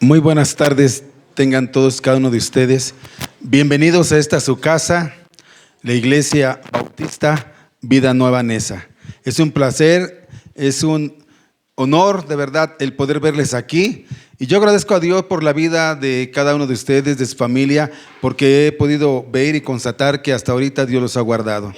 Muy buenas tardes, tengan todos, cada uno de ustedes. Bienvenidos a esta su casa, la Iglesia Bautista Vida Nueva Neza. Es un placer, es un honor, de verdad, el poder verles aquí. Y yo agradezco a Dios por la vida de cada uno de ustedes, de su familia, porque he podido ver y constatar que hasta ahorita Dios los ha guardado.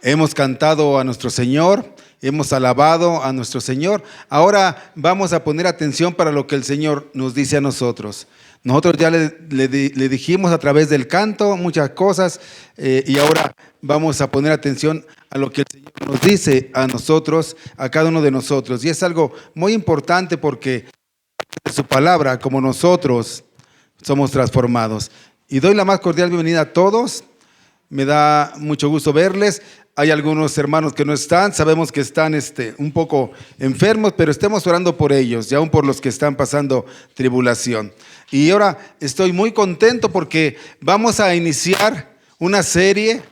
Hemos cantado a nuestro Señor, hemos alabado a nuestro Señor. Ahora vamos a poner atención para lo que el Señor nos dice a nosotros. Nosotros ya le dijimos a través del canto muchas cosas y ahora vamos a poner atención a lo que el Señor nos dice a nosotros, a cada uno de nosotros. Y es algo muy importante porque de su palabra, como nosotros somos transformados. Y doy la más cordial bienvenida a todos. Me da mucho gusto verles. Hay algunos hermanos que no están, sabemos que están un poco enfermos, pero estemos orando por ellos y aún por los que están pasando tribulación. Y ahora estoy muy contento porque vamos a iniciar una serie.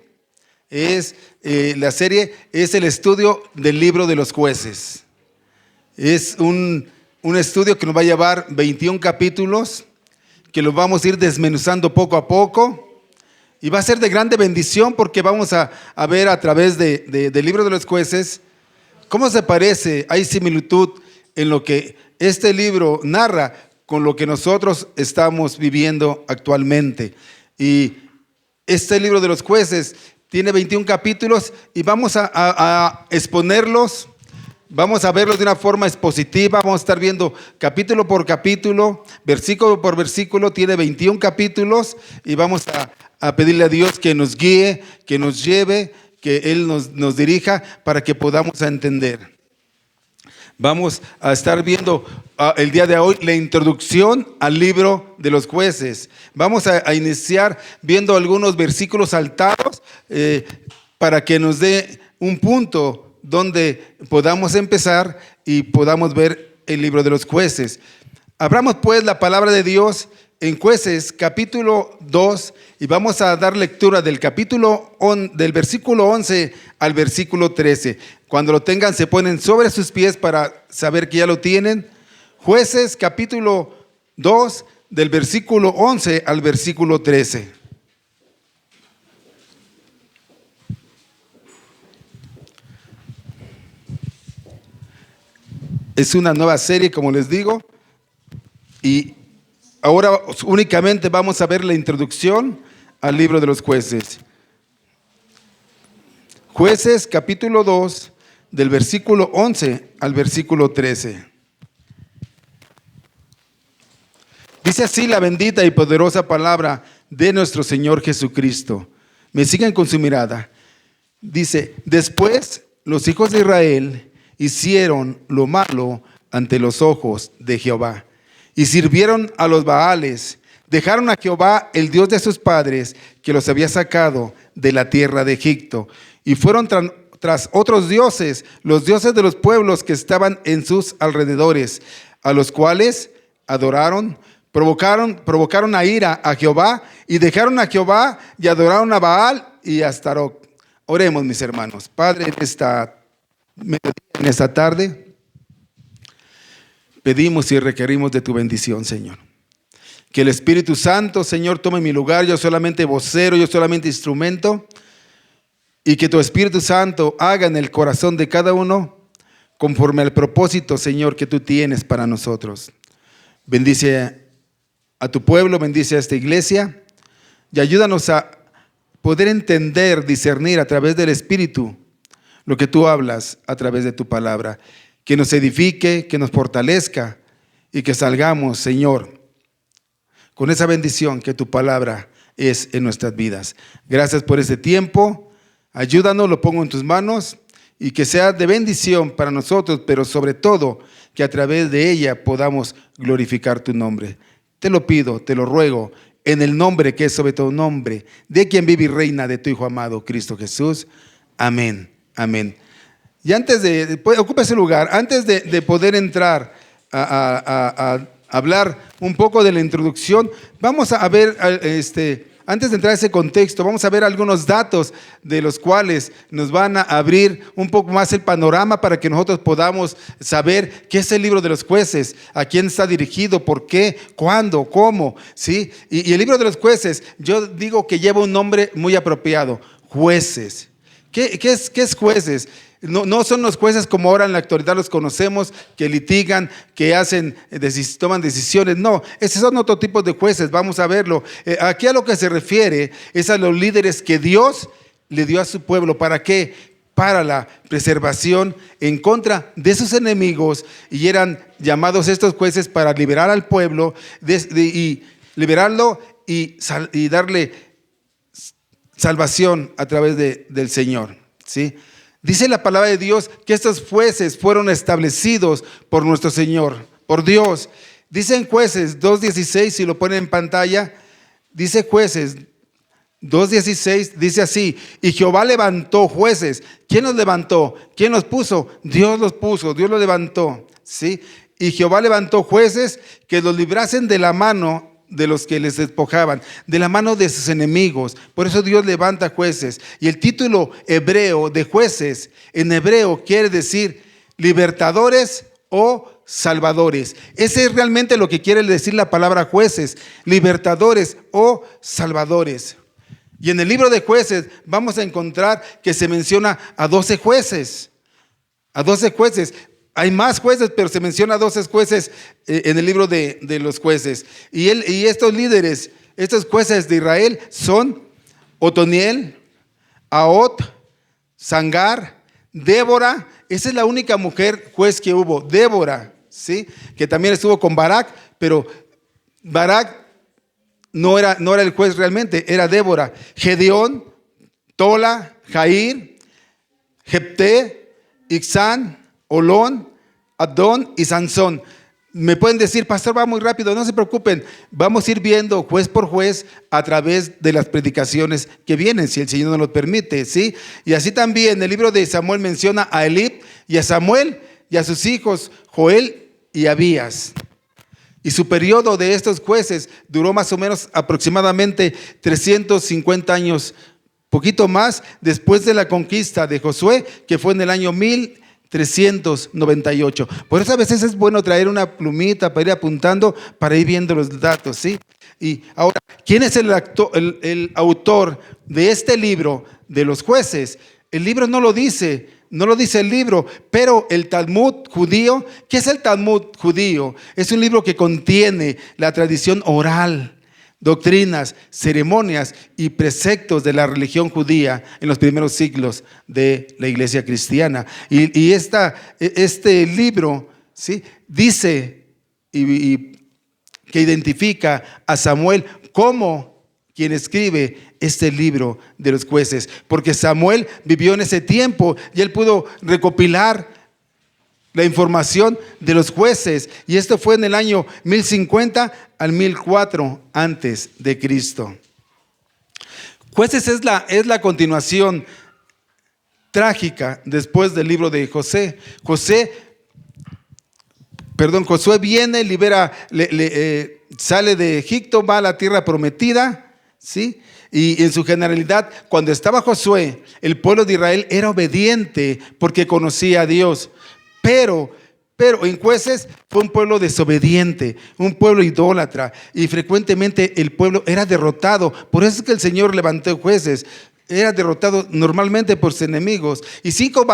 La serie es el estudio del libro de los jueces. Es un estudio que nos va a llevar 21 capítulos, que los vamos a ir desmenuzando poco a poco. Y va a ser de grande bendición porque vamos a ver a través del libro de los jueces cómo se parece, hay similitud en lo que este libro narra con lo que nosotros estamos viviendo actualmente. Y este libro de los jueces tiene 21 capítulos y vamos a exponerlos, vamos a verlos de una forma expositiva, vamos a estar viendo capítulo por capítulo, versículo por versículo, tiene 21 capítulos y vamos a pedirle a Dios que nos guíe, que nos lleve, que Él nos dirija para que podamos entender. Vamos a estar viendo el día de hoy la introducción al libro de los jueces. Vamos a iniciar viendo algunos versículos saltados para que nos dé un punto donde podamos empezar y podamos ver el libro de los jueces. Abramos pues la palabra de Dios en Jueces capítulo 2 y vamos a dar lectura del del versículo 11 al versículo 13. Cuando lo tengan se ponen sobre sus pies para saber que ya lo tienen. Jueces capítulo 2 del versículo 11 al versículo 13. Es una nueva serie, como les digo, y ahora únicamente vamos a ver la introducción al libro de los jueces. Jueces capítulo 2 del versículo 11 al versículo 13. Dice así la bendita y poderosa palabra de nuestro Señor Jesucristo. Me siguen con su mirada. Dice: después los hijos de Israel hicieron lo malo ante los ojos de Jehová y sirvieron a los Baales. Dejaron a Jehová, el Dios de sus padres, que los había sacado de la tierra de Egipto, y fueron tras otros dioses, los dioses de los pueblos que estaban en sus alrededores, a los cuales adoraron, provocaron a ira a Jehová, y dejaron a Jehová y adoraron a Baal y a Astaroth. Oremos, mis hermanos. Padre, en esta tarde pedimos y requerimos de tu bendición, Señor. Que el Espíritu Santo, Señor, tome mi lugar. Yo solamente vocero, yo solamente instrumento. Y que tu Espíritu Santo haga en el corazón de cada uno conforme al propósito, Señor, que tú tienes para nosotros. Bendice a tu pueblo, bendice a esta iglesia y ayúdanos a poder entender, discernir a través del Espíritu lo que tú hablas a través de tu palabra. Que nos edifique, que nos fortalezca y que salgamos, Señor, con esa bendición que tu palabra es en nuestras vidas. Gracias por este tiempo. Ayúdanos, lo pongo en tus manos y que sea de bendición para nosotros, pero sobre todo que a través de ella podamos glorificar tu nombre. Te lo pido, te lo ruego, en el nombre que es sobre todo nombre, de quien vive y reina, de tu Hijo amado, Cristo Jesús. Amén, amén. Y antes ocupa ese lugar, antes de poder entrar a hablar un poco de la introducción, vamos a ver antes de entrar a ese contexto, vamos a ver algunos datos de los cuales nos van a abrir un poco más el panorama para que nosotros podamos saber qué es el libro de los jueces, a quién está dirigido, por qué, cuándo, cómo, ¿sí? Y el libro de los jueces, yo digo que lleva un nombre muy apropiado, jueces. ¿Qué es jueces? No son los jueces como ahora en la actualidad los conocemos, que litigan, que toman decisiones. No, esos son otro tipo de jueces, vamos a verlo. Aquí a lo que se refiere es a los líderes que Dios le dio a su pueblo. ¿Para qué? Para la preservación en contra de sus enemigos, y eran llamados estos jueces para liberar al pueblo y liberarlo y darle salvación a través del Señor, ¿sí? Dice la palabra de Dios que estos jueces fueron establecidos por nuestro Señor, por Dios. Dice en Jueces 2:16, si lo ponen en pantalla, dice Jueces 2:16, dice así: y Jehová levantó jueces. ¿Quién los levantó? ¿Quién los puso? Dios los puso, Dios los levantó, ¿sí? Y Jehová levantó jueces que los librasen de la mano de los que les despojaban, de la mano de sus enemigos. Por eso Dios levanta jueces. Y el título hebreo de jueces, en hebreo quiere decir libertadores o salvadores. Ese es realmente lo que quiere decir la palabra jueces, libertadores o salvadores. Y en el libro de Jueces vamos a encontrar que se menciona a 12 jueces. A 12 jueces. Hay más jueces, pero se menciona a 12 jueces en el libro de los jueces. Y estos líderes, estos jueces de Israel son Otoniel, Ahot, Sangar, Débora. Esa es la única mujer juez que hubo, Débora, ¿sí? Que también estuvo con Barak, pero Barak no era el juez realmente, era Débora. Gedeón, Tola, Jair, Jepté, Ixán, Olón, Adón y Sansón. Me pueden decir, pastor, va muy rápido. No se preocupen, vamos a ir viendo juez por juez a través de las predicaciones que vienen, si el Señor nos lo permite, ¿sí? Y así también el libro de Samuel menciona a Elib y a Samuel y a sus hijos Joel y Abías. Y su periodo de estos jueces duró más o menos aproximadamente 350 años, poquito más después de la conquista de Josué, que fue en el año 1398. Por eso a veces es bueno traer una plumita para ir apuntando, para ir viendo los datos, ¿sí? Y ahora, ¿quién es el autor de este libro de los jueces? El libro no lo dice el libro, pero el Talmud judío, ¿qué es el Talmud judío? Es un libro que contiene la tradición oral, doctrinas, ceremonias y preceptos de la religión judía en los primeros siglos de la iglesia cristiana. Y este libro, ¿sí?, dice que identifica a Samuel como quien escribe este libro de los jueces, porque Samuel vivió en ese tiempo y él pudo recopilar la información de los jueces, y esto fue en el año 1050 al 1004 antes de Cristo. Jueces es la continuación trágica después del libro de Josué. Josué viene, libera, sale de Egipto, va a la tierra prometida, ¿sí? Y en su generalidad, cuando estaba Josué, el pueblo de Israel era obediente porque conocía a Dios. Pero en Jueces fue un pueblo desobediente, un pueblo idólatra, y frecuentemente el pueblo era derrotado. Por eso es que el Señor levantó jueces. Era derrotado normalmente por sus enemigos. Y 5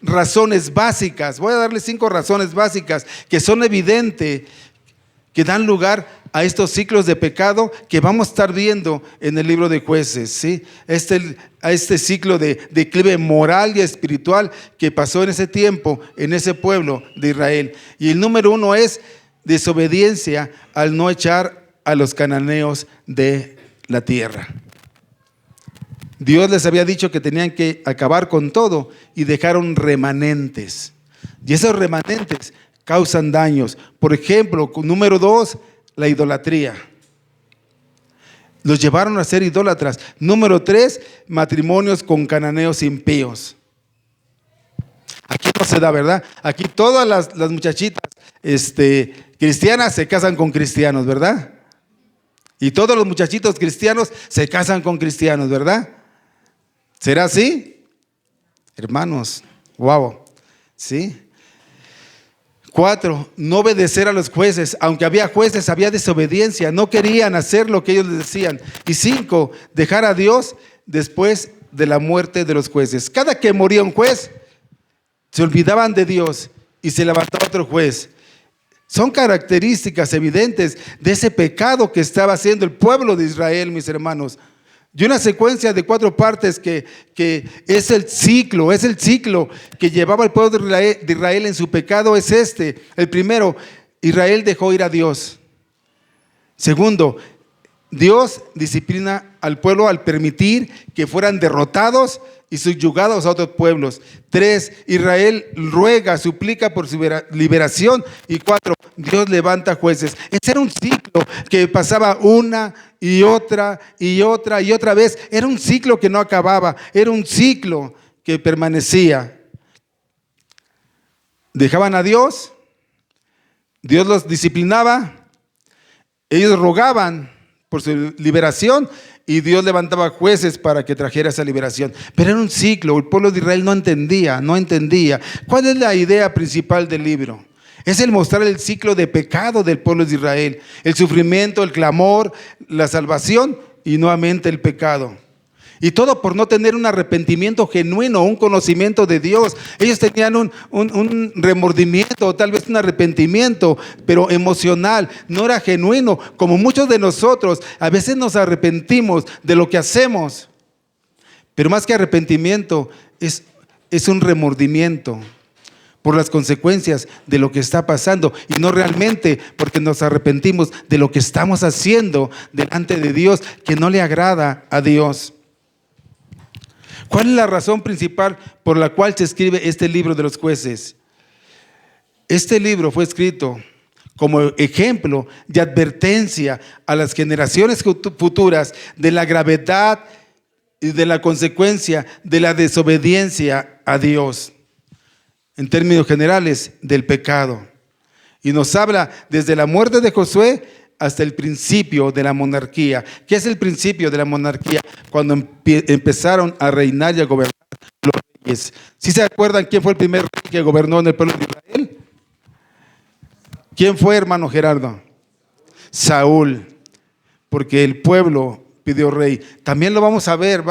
razones básicas, voy a darle 5 razones básicas que son evidentes, que dan lugar a estos ciclos de pecado que vamos a estar viendo en el libro de Jueces, ¿sí? A este ciclo de declive moral y espiritual que pasó en ese tiempo, en ese pueblo de Israel. Y el número 1 es desobediencia al no echar a los cananeos de la tierra. Dios les había dicho que tenían que acabar con todo y dejaron remanentes. Y esos remanentes causan daños. Por ejemplo, número 2, la idolatría. Los llevaron a ser idólatras. Número 3, matrimonios con cananeos impíos. Aquí no se da, ¿verdad? Aquí todas las muchachitas cristianas se casan con cristianos, ¿verdad? Y todos los muchachitos cristianos se casan con cristianos, ¿verdad? ¿Será así? Hermanos, wow, ¿sí? 4, no obedecer a los jueces. Aunque había jueces, había desobediencia. No querían hacer lo que ellos les decían. Y 5, dejar a Dios después de la muerte de los jueces. Cada que moría un juez, se olvidaban de Dios y se levantaba otro juez. Son características evidentes de ese pecado que estaba haciendo el pueblo de Israel, mis hermanos. Y una secuencia de 4 partes que es el ciclo que llevaba el pueblo de Israel en su pecado es este. El primero, Israel dejó ir a Dios. Segundo, Dios disciplina al pueblo al permitir que fueran derrotados y subyugados a otros pueblos. 3, Israel ruega, suplica por su liberación. Y 4, Dios levanta jueces. Ese era un ciclo que pasaba una y otra y otra y otra vez. Era un ciclo que no acababa, era un ciclo que permanecía. Dejaban a Dios, Dios los disciplinaba, ellos rogaban por su liberación y Dios levantaba jueces para que trajera esa liberación. Pero era un ciclo, el pueblo de Israel no entendía. ¿Cuál es la idea principal del libro? Es el mostrar el ciclo de pecado del pueblo de Israel, el sufrimiento, el clamor, la salvación y nuevamente el pecado. Y todo por no tener un arrepentimiento genuino, un conocimiento de Dios. Ellos tenían un remordimiento, tal vez un arrepentimiento, pero emocional, no era genuino. Como muchos de nosotros, a veces nos arrepentimos de lo que hacemos, pero más que arrepentimiento, es un remordimiento por las consecuencias de lo que está pasando y no realmente porque nos arrepentimos de lo que estamos haciendo delante de Dios que no le agrada a Dios. ¿Cuál es la razón principal por la cual se escribe este libro de los jueces? Este libro fue escrito como ejemplo de advertencia a las generaciones futuras de la gravedad y de la consecuencia de la desobediencia a Dios. En términos generales, del pecado. Y nos habla desde la muerte de Josué hasta el principio de la monarquía. ¿Qué es el principio de la monarquía? Cuando empezaron a reinar y a gobernar los reyes. ¿Sí se acuerdan quién fue el primer rey que gobernó en el pueblo de Israel? ¿Quién fue, hermano Gerardo? Saúl, porque el pueblo pidió rey. También lo vamos a ver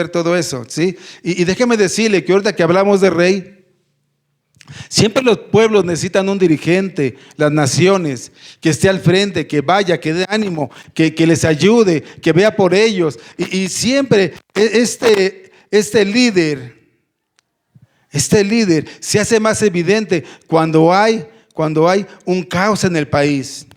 todo eso, ¿sí? Y déjeme decirle que ahorita que hablamos de rey, siempre los pueblos necesitan un dirigente, las naciones, que esté al frente, que vaya, que dé ánimo, que les ayude, que vea por ellos. Y siempre este líder se hace más evidente cuando hay un caos en el país,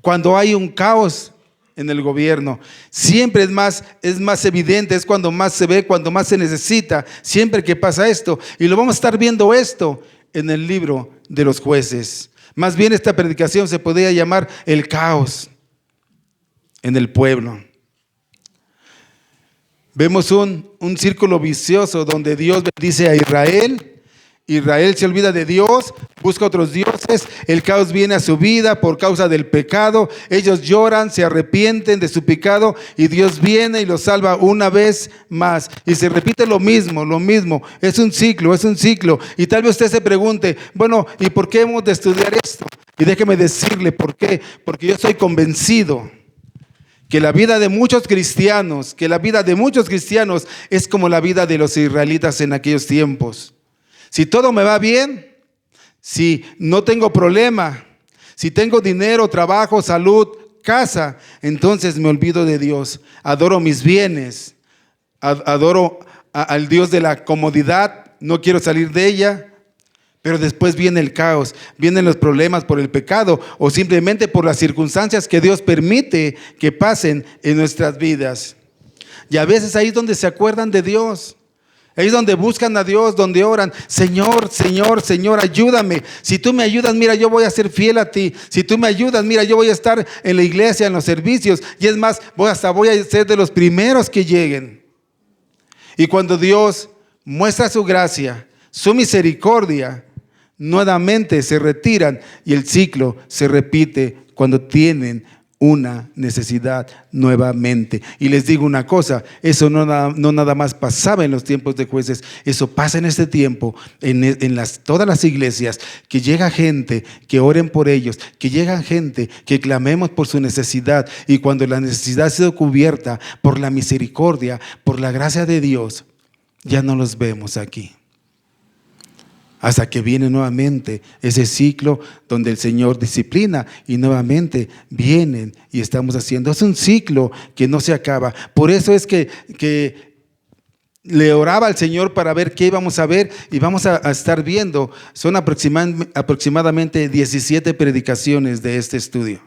cuando hay un caos en el gobierno. Siempre es más evidente, es cuando más se ve, cuando más se necesita, siempre que pasa esto. Y lo vamos a estar viendo esto en el libro de los jueces. Más bien esta predicación se podría llamar el caos en el pueblo. Vemos un círculo vicioso donde Dios bendice a Israel. Israel se olvida de Dios, busca otros dioses, el caos viene a su vida por causa del pecado, ellos lloran, se arrepienten de su pecado y Dios viene y los salva una vez más. Y se repite lo mismo, es un ciclo. Y tal vez usted se pregunte, bueno, ¿y por qué hemos de estudiar esto? Y déjeme decirle por qué, porque yo estoy convencido que la vida de muchos cristianos es como la vida de los israelitas en aquellos tiempos. Si todo me va bien, si no tengo problema, si tengo dinero, trabajo, salud, casa, entonces me olvido de Dios. Adoro mis bienes, adoro al Dios de la comodidad, no quiero salir de ella. Pero después viene el caos, vienen los problemas por el pecado o simplemente por las circunstancias que Dios permite que pasen en nuestras vidas. Y a veces ahí es donde se acuerdan de Dios. Ahí es donde buscan a Dios, donde oran, Señor, ayúdame. Si tú me ayudas, mira, yo voy a ser fiel a ti. Si tú me ayudas, mira, yo voy a estar en la iglesia, en los servicios. Y es más, voy a ser de los primeros que lleguen. Y cuando Dios muestra su gracia, su misericordia, nuevamente se retiran y el ciclo se repite cuando tienen una necesidad nuevamente. Y les digo una cosa, eso no nada más pasaba en los tiempos de Jueces, eso pasa en este tiempo, en todas las iglesias, que llega gente que oren por ellos, que llega gente que clamemos por su necesidad, y cuando la necesidad ha sido cubierta por la misericordia, por la gracia de Dios, ya no los vemos aquí. Hasta que viene nuevamente ese ciclo donde el Señor disciplina y nuevamente vienen y estamos haciendo. Es un ciclo que no se acaba. Por eso es que le oraba al Señor para ver qué íbamos a ver y vamos a estar viendo. Son aproximadamente 17 predicaciones de este estudio.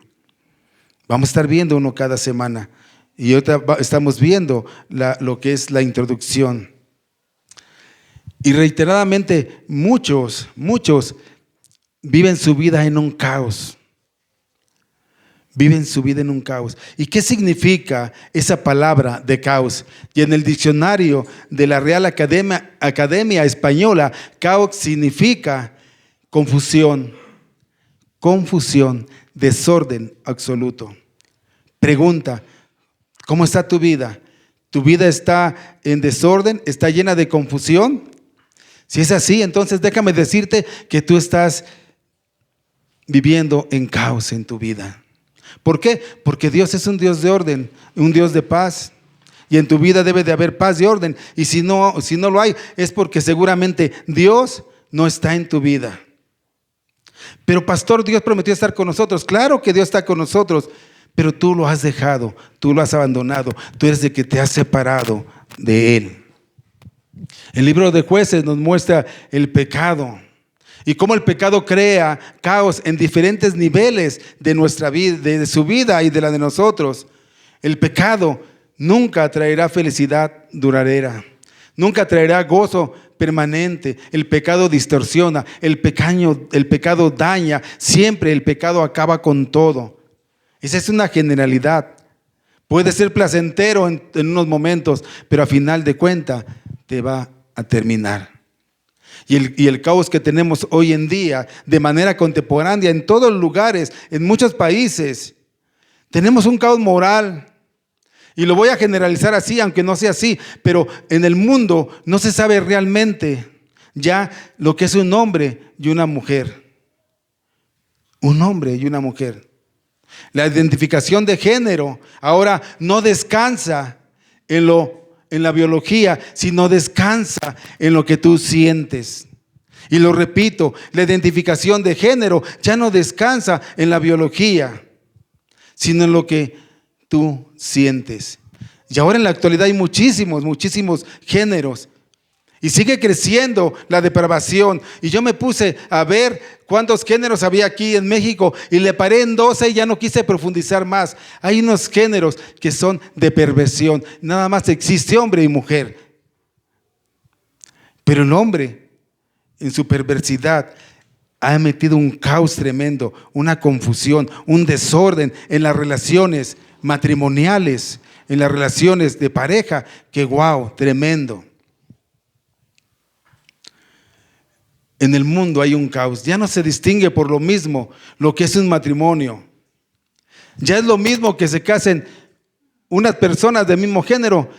Vamos a estar viendo uno cada semana. Y ahorita estamos viendo lo que es la introducción. Y reiteradamente muchos viven su vida en un caos. Viven su vida en un caos. ¿Y qué significa esa palabra de caos? Y en el diccionario de la Real Academia Española, caos significa confusión, desorden absoluto. Pregunta, ¿cómo está tu vida? ¿Tu vida está en desorden? ¿Está llena de confusión? Si es así, entonces déjame decirte que tú estás viviendo en caos en tu vida. ¿Por qué? Porque Dios es un Dios de orden, un Dios de paz. Y en tu vida debe de haber paz y orden. Y si no lo hay, es porque seguramente Dios no está en tu vida. Pero pastor, Dios prometió estar con nosotros. Claro que Dios está con nosotros, pero tú lo has dejado, tú lo has abandonado. Tú eres el que te has separado de Él. El libro de Jueces nos muestra el pecado y cómo el pecado crea caos en diferentes niveles de nuestra vida, de su vida y de la de nosotros. El pecado nunca traerá felicidad duradera, nunca traerá gozo permanente. El pecado distorsiona, el pecado daña, siempre el pecado acaba con todo. Esa es una generalidad. Puede ser placentero en unos momentos, pero a final de cuentas te va a terminar. Y el caos que tenemos hoy en día, de manera contemporánea, en todos los lugares, en muchos países, tenemos un caos moral. Y lo voy a generalizar así, aunque no sea así, pero en el mundo no se sabe realmente ya lo que es un hombre y una mujer. Un hombre y una mujer. La identificación de género ahora no descansa en la biología, sino descansa en lo que tú sientes. Y lo repito, la identificación de género ya no descansa en la biología, sino en lo que tú sientes. Y ahora en la actualidad hay muchísimos géneros. Y sigue creciendo la depravación. Y yo me puse a ver cuántos géneros había aquí en México y le paré en 12 y ya no quise profundizar más. Hay unos géneros que son de perversión. Nada más existe hombre y mujer. Pero el hombre, en su perversidad, ha metido un caos tremendo, una confusión, un desorden en las relaciones matrimoniales, en las relaciones de pareja, que wow, tremendo. En el mundo hay un caos. Ya no se distingue por lo mismo lo que es un matrimonio. Ya es lo mismo que se casen unas personas del mismo género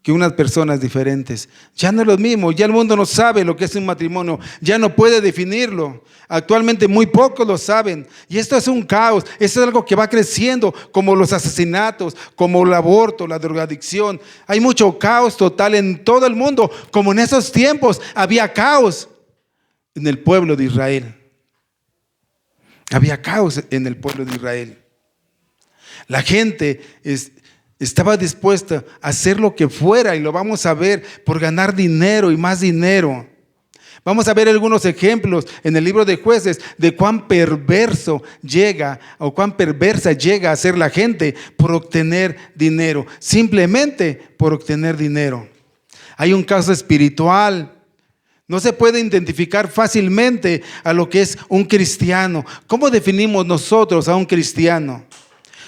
que unas personas diferentes. Ya no es lo mismo. Ya el mundo no sabe lo que es un matrimonio. Ya no puede definirlo. Actualmente muy pocos lo saben. Y esto es un caos. Esto es algo que va creciendo, como los asesinatos, como el aborto, la drogadicción. Hay mucho caos total en todo el mundo, como en esos tiempos había caos en el pueblo de Israel. Había caos en el pueblo de Israel. La gente estaba dispuesta a hacer lo que fuera, y lo vamos a ver, por ganar dinero y más dinero. Vamos a ver algunos ejemplos en el libro de Jueces de cuán perverso llega o cuán perversa llega a ser la gente por obtener dinero, simplemente por obtener dinero. Hay un caso espiritual. No se puede identificar fácilmente a lo que es un cristiano. ¿Cómo definimos nosotros a un cristiano?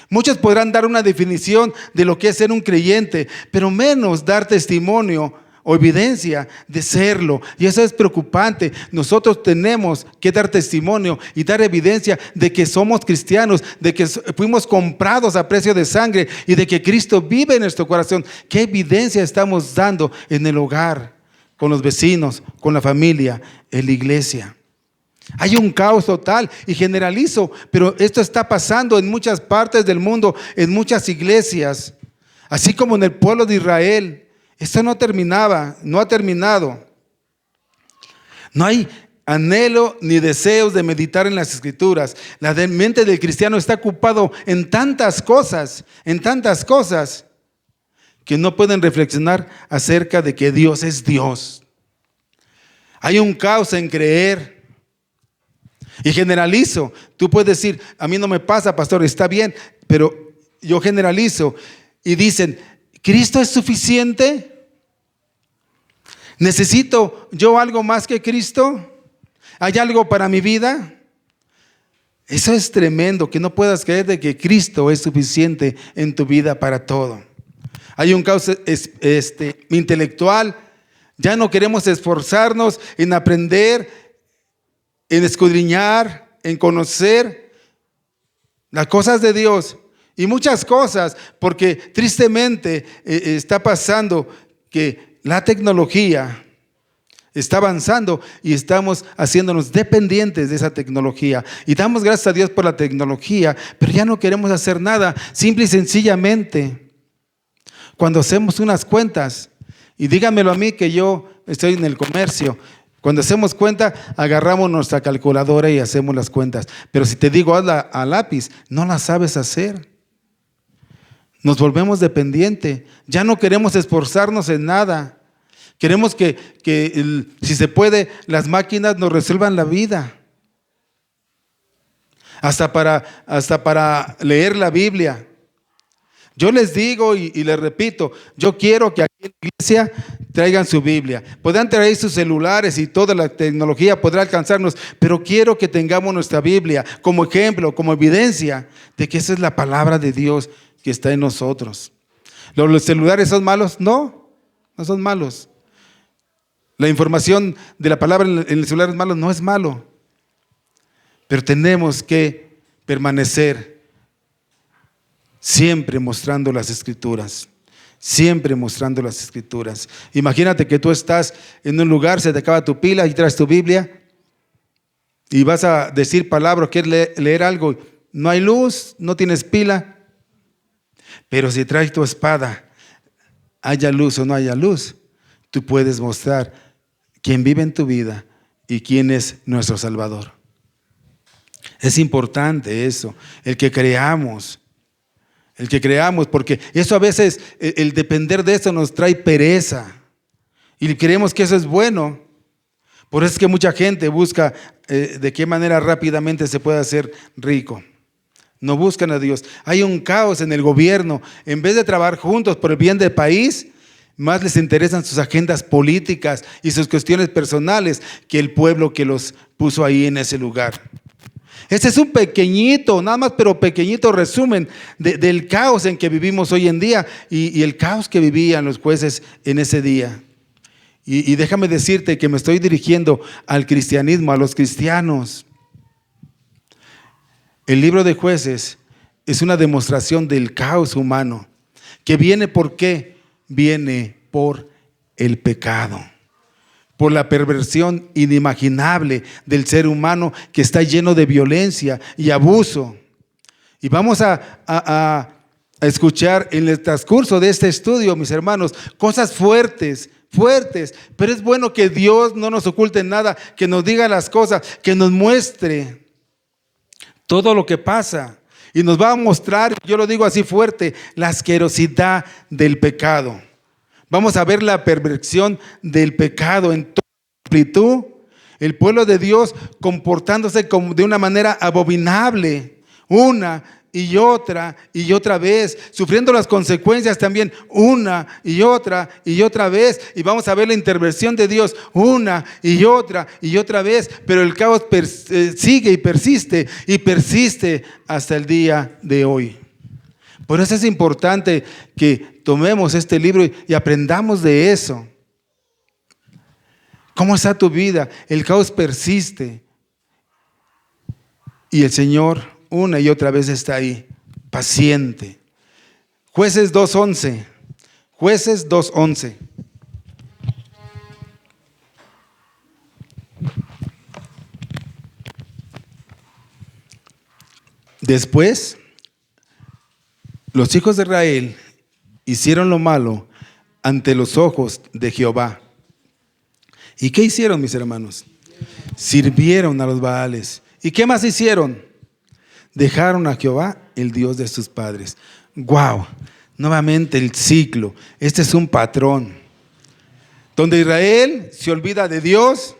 Muchos podrán dar una definición de lo que es ser un creyente, pero menos dar testimonio o evidencia de serlo. Y eso es preocupante. Nosotros tenemos que dar testimonio y dar evidencia de que somos cristianos, de que fuimos comprados a precio de sangre y de que Cristo vive en nuestro corazón. ¿Qué evidencia estamos dando en el hogar, con los vecinos, con la familia, en la iglesia? Hay un caos total y generalizo, pero esto está pasando en muchas partes del mundo, en muchas iglesias, así como en el pueblo de Israel. Esto no terminaba, no ha terminado. No hay anhelo ni deseos de meditar en las Escrituras. La mente del cristiano está ocupado en tantas cosas, que no pueden reflexionar acerca de que Dios es Dios. Hay un caos en creer. Y generalizo. Tú puedes decir, a mí no me pasa, pastor, está bien, pero yo generalizo. Y dicen, ¿Cristo es suficiente? ¿Necesito yo algo más que Cristo? ¿Hay algo para mi vida? Eso es tremendo, que no puedas creer de que Cristo es suficiente en tu vida para todo. Hay un caos intelectual. Ya no queremos esforzarnos en aprender, en escudriñar, en conocer las cosas de Dios y muchas cosas, porque tristemente está pasando que la tecnología está avanzando y estamos haciéndonos dependientes de esa tecnología. Y damos gracias a Dios por la tecnología, pero ya no queremos hacer nada. Simple y sencillamente, cuando hacemos unas cuentas, y dígamelo a mí que yo estoy en el comercio, cuando hacemos cuenta, agarramos nuestra calculadora y hacemos las cuentas. Pero si te digo hazla a lápiz, no la sabes hacer. Nos volvemos dependientes. Ya no queremos esforzarnos en nada. Queremos que si se puede, las máquinas nos resuelvan la vida. Hasta para leer la Biblia. Yo les digo y les repito, yo quiero que aquí en la iglesia traigan su Biblia. Podrán traer sus celulares y toda la tecnología podrá alcanzarnos, pero quiero que tengamos nuestra Biblia como ejemplo, como evidencia de que esa es la palabra de Dios que está en nosotros. ¿Los celulares son malos? No, no son malos. La información de la palabra en el celular es malo, no es malo. Pero tenemos que permanecer siempre mostrando las Escrituras. Siempre mostrando las Escrituras. Imagínate que tú estás en un lugar, se te acaba tu pila y traes tu Biblia y vas a decir palabras, quieres leer algo, no hay luz, no tienes pila. Pero si traes tu espada, haya luz o no haya luz, tú puedes mostrar quién vive en tu vida y quién es nuestro Salvador. Es importante eso, el que creamos, porque eso a veces, el depender de eso nos trae pereza y creemos que eso es bueno. Por eso es que mucha gente busca de qué manera rápidamente se puede hacer rico. No buscan a Dios. Hay un caos en el gobierno. En vez de trabajar juntos por el bien del país, más les interesan sus agendas políticas y sus cuestiones personales que el pueblo que los puso ahí en ese lugar. Este es un pequeñito, nada más, pero pequeñito resumen del caos en que vivimos hoy en día y el caos que vivían los jueces en ese día. Y déjame decirte que me estoy dirigiendo al cristianismo, a los cristianos. El libro de Jueces es una demostración del caos humano que viene ¿por qué? Viene por el pecado. Por la perversión inimaginable del ser humano que está lleno de violencia y abuso. Y vamos a escuchar en el transcurso de este estudio, mis hermanos, cosas fuertes, pero es bueno que Dios no nos oculte nada, que nos diga las cosas, que nos muestre todo lo que pasa. Y nos va a mostrar, yo lo digo así fuerte, la asquerosidad del pecado. Vamos a ver la perversión del pecado en toda su amplitud. El pueblo de Dios comportándose de una manera abominable, una y otra vez, sufriendo las consecuencias también una y otra vez. Y vamos a ver la intervención de Dios una y otra vez. Pero el caos sigue y persiste hasta el día de hoy. Por eso es importante que tomemos este libro y aprendamos de eso. ¿Cómo está tu vida? El caos persiste. Y el Señor una y otra vez está ahí, paciente. Jueces 2:11. Jueces 2:11. Después, los hijos de Israel hicieron lo malo ante los ojos de Jehová. ¿Y qué hicieron, mis hermanos? Sirvieron a los Baales. ¿Y qué más hicieron? Dejaron a Jehová, el Dios de sus padres. ¡Wow! Nuevamente el ciclo. Este es un patrón. Donde Israel se olvida de Dios.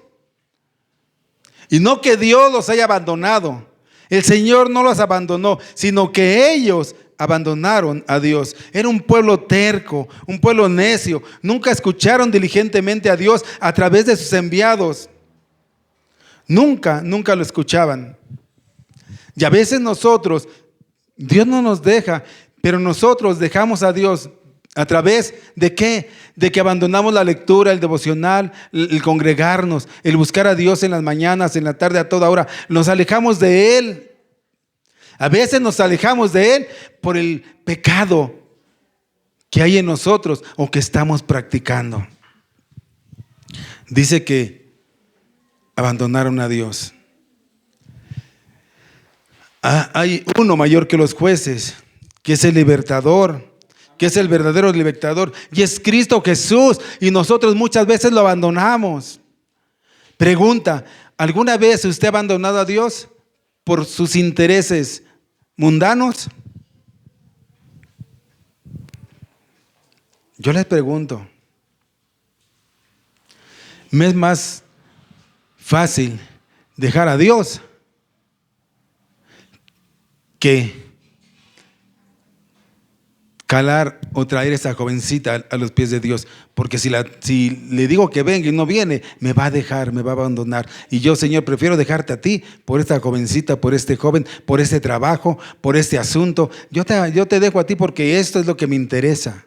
Y no que Dios los haya abandonado. El Señor no los abandonó, sino que ellos abandonaron a Dios. Era un pueblo terco, un pueblo necio. Nunca escucharon diligentemente a Dios a través de sus enviados. Nunca lo escuchaban. Y a veces nosotros, Dios no nos deja, pero nosotros dejamos a Dios a través de ¿qué? De que abandonamos la lectura, el devocional, el congregarnos, el buscar a Dios en las mañanas, en la tarde, a toda hora. Nos alejamos de Él. A veces nos alejamos de Él por el pecado que hay en nosotros o que estamos practicando. Dice que abandonaron a Dios. Hay uno mayor que los jueces, que es el libertador, que es el verdadero libertador, y es Cristo Jesús, y nosotros muchas veces lo abandonamos. Pregunta, ¿alguna vez usted ha abandonado a Dios por sus intereses mundanos? Yo les pregunto, ¿me es más fácil dejar a Dios que calar o traer esa jovencita a los pies de Dios? Porque si le digo que venga y no viene, me va a dejar, me va a abandonar. Y yo, Señor, prefiero dejarte a ti por esta jovencita, por este joven, por este trabajo, por este asunto. Yo te dejo a ti porque esto es lo que me interesa.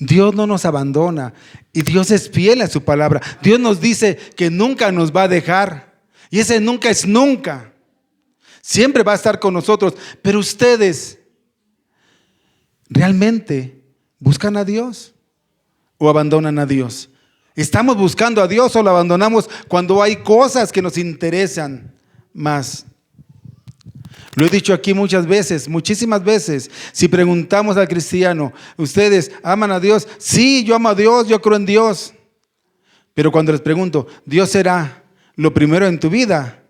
Dios no nos abandona y Dios es fiel a su palabra. Dios nos dice que nunca nos va a dejar, y ese nunca es nunca. Siempre va a estar con nosotros. Pero ustedes, ¿realmente buscan a Dios o abandonan a Dios? ¿Estamos buscando a Dios o lo abandonamos cuando hay cosas que nos interesan más? Lo he dicho aquí muchas veces, muchísimas veces. Si preguntamos al cristiano, ¿ustedes aman a Dios? Sí, yo amo a Dios, yo creo en Dios. Pero cuando les pregunto, ¿Dios será lo primero en tu vida?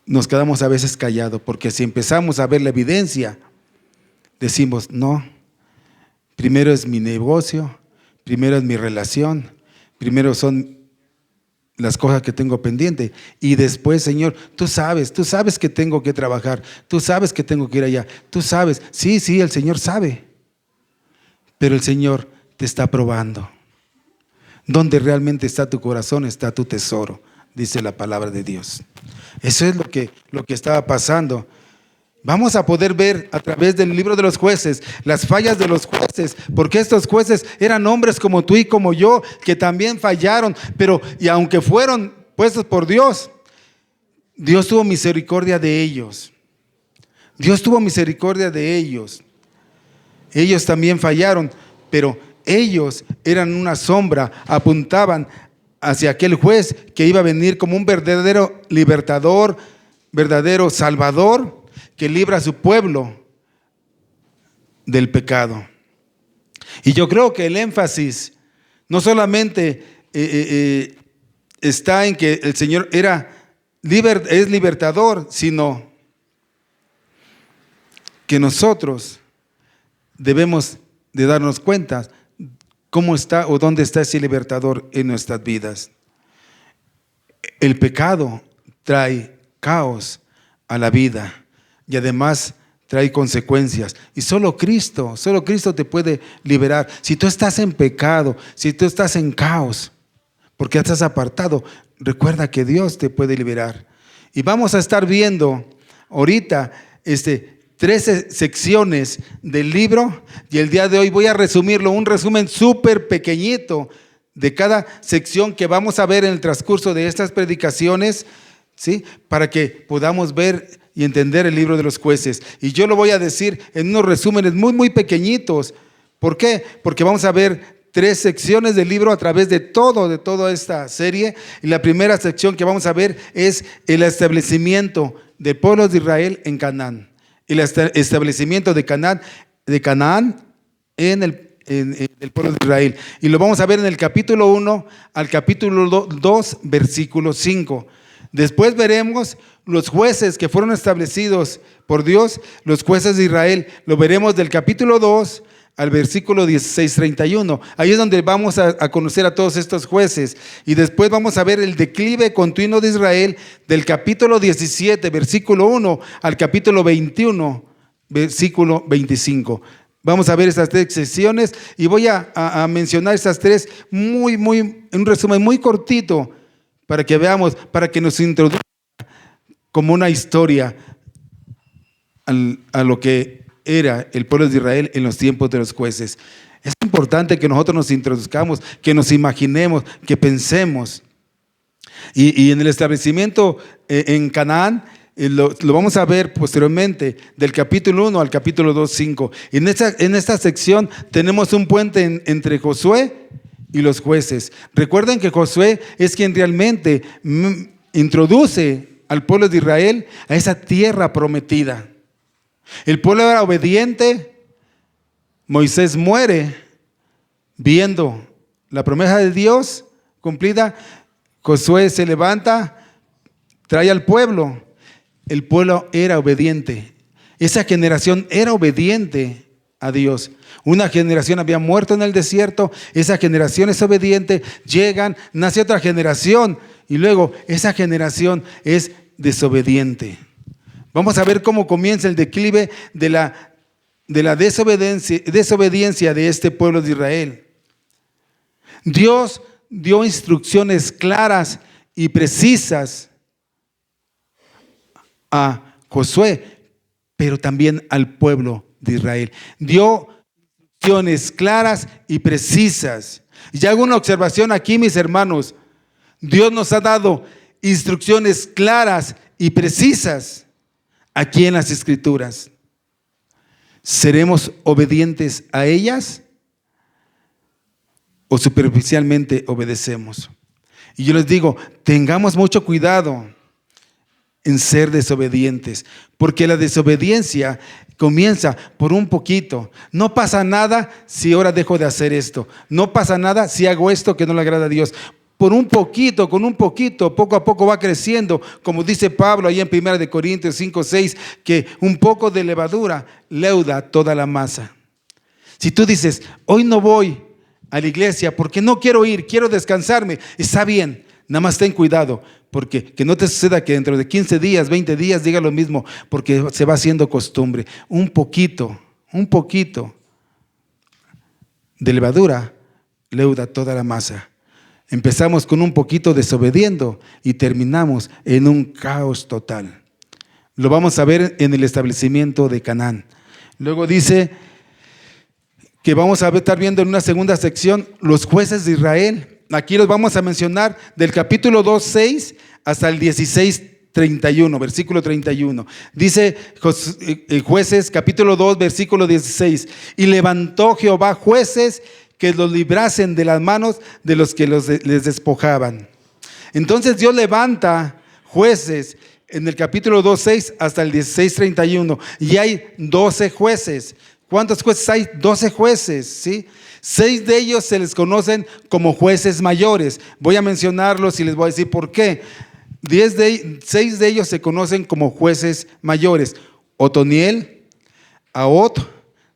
Nos quedamos a veces callados, porque si empezamos a ver la evidencia, decimos, no, primero es mi negocio, primero es mi relación, primero son las cosas que tengo pendiente, y después, Señor, tú sabes que tengo que trabajar, tú sabes que tengo que ir allá, tú sabes, sí, el Señor sabe, pero el Señor te está probando. Donde realmente está tu corazón, está tu tesoro, dice la palabra de Dios. Eso es lo que estaba pasando. Vamos a poder ver a través del libro de los jueces las fallas de los jueces, porque estos jueces eran hombres como tú y como yo, que también fallaron, y aunque fueron puestos por Dios, Dios tuvo misericordia de ellos. Dios tuvo misericordia de ellos. Ellos también fallaron, pero ellos eran una sombra, apuntaban hacia aquel juez que iba a venir como un verdadero libertador, verdadero salvador, que libra a su pueblo del pecado. Y yo creo que el énfasis no solamente está en que el Señor es libertador, sino que nosotros debemos de darnos cuenta cómo está o dónde está ese libertador en nuestras vidas. El pecado trae caos a la vida. Y además trae consecuencias. Y solo Cristo te puede liberar. Si tú estás en pecado, si tú estás en caos, porque estás apartado, recuerda que Dios te puede liberar. Y vamos a estar viendo ahorita 13 secciones del libro y el día de hoy voy a resumirlo, un resumen súper pequeñito de cada sección que vamos a ver en el transcurso de estas predicaciones, ¿sí? Para que podamos ver y entender el libro de los Jueces. Y yo lo voy a decir en unos resúmenes muy pequeñitos. ¿Por qué? Porque vamos a ver 3 secciones del libro a través de toda esta serie. Y la primera sección que vamos a ver es el establecimiento del pueblo de Israel en Canaán. El establecimiento de Canaán en el pueblo de Israel. Y lo vamos a ver en el capítulo 1 al capítulo 2, versículo 5. Después veremos los jueces que fueron establecidos por Dios, los jueces de Israel. Lo veremos del capítulo 2 al versículo 16-31. Ahí es donde vamos a conocer a todos estos jueces. Y después vamos a ver el declive continuo de Israel del capítulo 17, versículo 1 al capítulo 21, versículo 25. Vamos a ver estas 3 secciones y voy a mencionar estas 3 en un resumen muy cortito para que veamos, para que nos introduzca como una historia a lo que era el pueblo de Israel en los tiempos de los jueces. Es importante que nosotros nos introduzcamos, que nos imaginemos, que pensemos. Y en el establecimiento en Canaán, lo vamos a ver posteriormente, del capítulo 1 al capítulo 2, 5. En esta sección tenemos un puente entre Josué y los jueces. Recuerden que Josué es quien realmente introduce al pueblo de Israel a esa tierra prometida. El pueblo era obediente. Moisés muere viendo la promesa de Dios cumplida. Josué se levanta, trae al pueblo. El pueblo era obediente. Esa generación era obediente a Dios. Una generación había muerto en el desierto, esa generación es obediente, llegan, nace otra generación y luego esa generación es desobediente. Vamos a ver cómo comienza el declive de la desobediencia de este pueblo de Israel. Dios dio instrucciones claras y precisas a Josué, pero también al pueblo de Israel. Dio instrucciones claras y precisas. Y hago una observación aquí, mis hermanos. Dios nos ha dado instrucciones claras y precisas aquí en las Escrituras. ¿Seremos obedientes a ellas o superficialmente obedecemos? Y yo les digo, tengamos mucho cuidado en ser desobedientes, porque la desobediencia comienza por un poquito. No pasa nada si ahora dejo de hacer esto. No pasa nada si hago esto que no le agrada a Dios. Por un poquito, con un poquito, poco a poco va creciendo, como dice Pablo ahí en 1 Corintios 5:6, que un poco de levadura leuda toda la masa. Si tú dices, hoy no voy a la iglesia porque no quiero ir, quiero descansarme, está bien, nada más ten cuidado, porque que no te suceda que dentro de 15 días, 20 días diga lo mismo, porque se va haciendo costumbre. Un poquito de levadura leuda toda la masa. Empezamos con un poquito desobediendo y terminamos en un caos total. Lo vamos a ver en el establecimiento de Canaán. Luego dice que vamos a estar viendo en una segunda sección los jueces de Israel. Aquí los vamos a mencionar del capítulo 2:6 hasta el 16:31, versículo 31. Dice Jueces, capítulo 2, versículo 16. Y levantó Jehová jueces que los librasen de las manos de los que les despojaban. Entonces Dios levanta jueces en el capítulo 2:6 hasta el 16:31. Y hay 12 jueces. ¿Cuántos jueces hay? 12 jueces, ¿sí? 6 de ellos se les conocen como jueces mayores. Voy a mencionarlos y les voy a decir por qué. 6 de ellos se conocen como jueces mayores: Otoniel, Ahot,